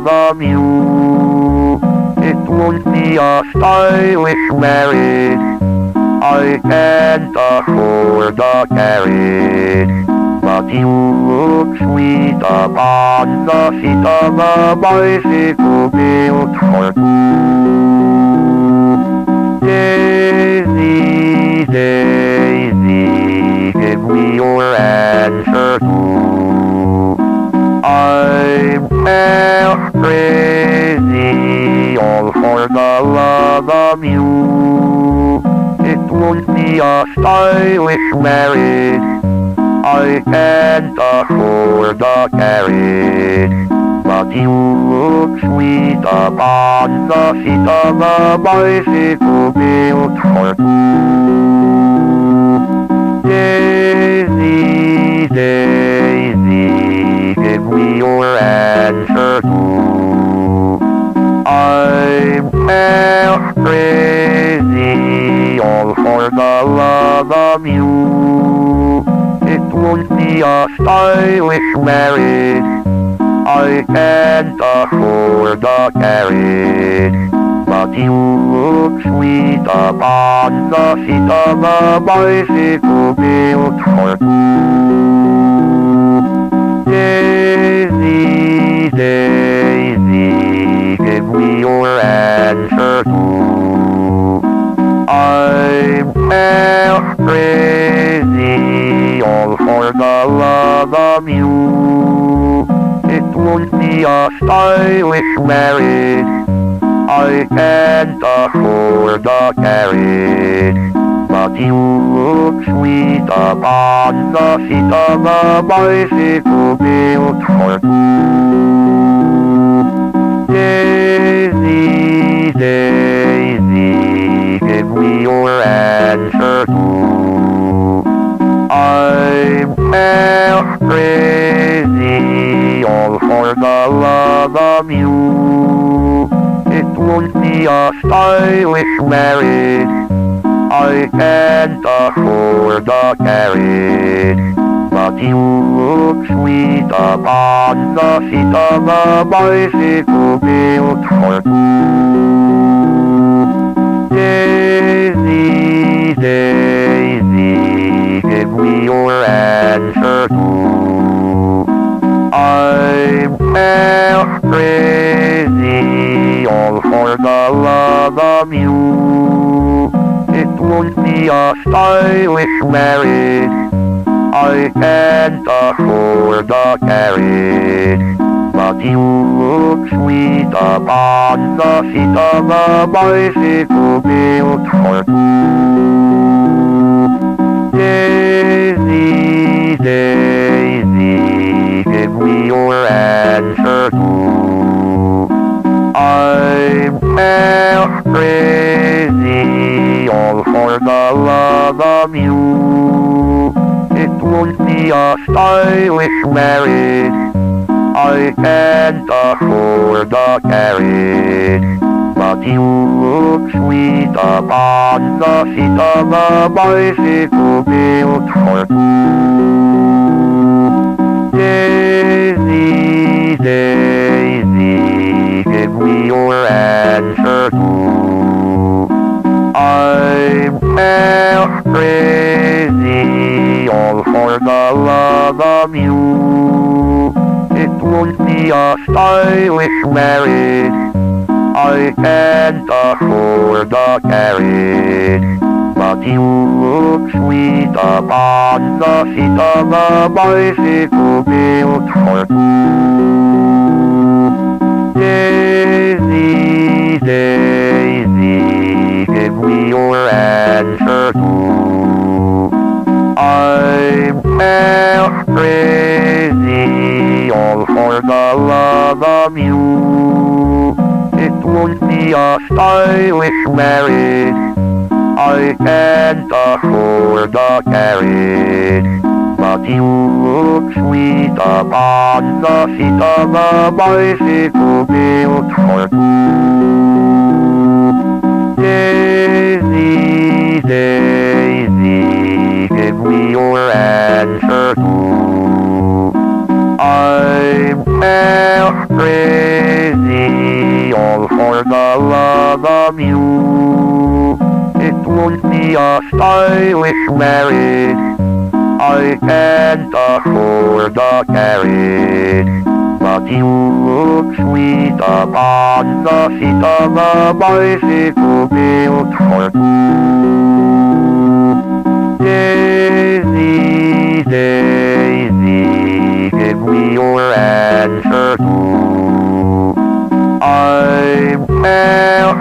love you. It won't be a stylish marriage, I can't afford a carriage, but you look sweet upon the seat of a bicycle built for two. Daisy, Daisy, give me your answer too. I'm half crazy, all for the love of you. It won't be a stylish marriage, I can't afford a carriage, but you look sweet upon the seat of a bicycle built for two. Daisy, Daisy, give me your answer too. I'm half crazy, all for the love of you. It won't be a stylish marriage, I can't afford a carriage, but you look sweet upon the seat of a bicycle built for two. Daisy, Daisy, give me your answer too. I'm half crazy, all for the love of you. It won't be a stylish marriage, I can't afford a carriage, but you look sweet upon the seat of a bicycle built for two. Daisy, Daisy, give me your answer too. I'm half crazy, all for the love of you. It won't be a stylish marriage, I can't afford a carriage, but you look sweet upon the seat of a bicycle built for two. Daisy, Daisy, give me your answer too. I'm half crazy, all for the love of you. It won't be a stylish marriage, I can't afford a carriage, but you look sweet upon the seat of a bicycle built for two. Daisy, Daisy, give me your answer too. I'm half crazy, all for the love of you. It won't be a stylish marriage, I can't afford a carriage, but you look sweet upon the seat of a bicycle built for two. Daisy, Daisy, give me your answer too. I'm half crazy, all for the love of you. It won't be a stylish marriage, I can't afford a carriage, but you look sweet upon the seat of a bicycle built for two. Daisy, Daisy, give me your answer too. I'm half crazy, all for the love of you. It won't be a stylish marriage, I can't afford a carriage, but you look sweet upon the seat of a bicycle built for two. Daisy, Daisy, give me your answer too. I'm half crazy, the love of you. It won't be a stylish marriage, I can't afford the carriage, but you look sweet upon the seat of a bicycle built for two. Daisy, Daisy, give me your answer too. I'm well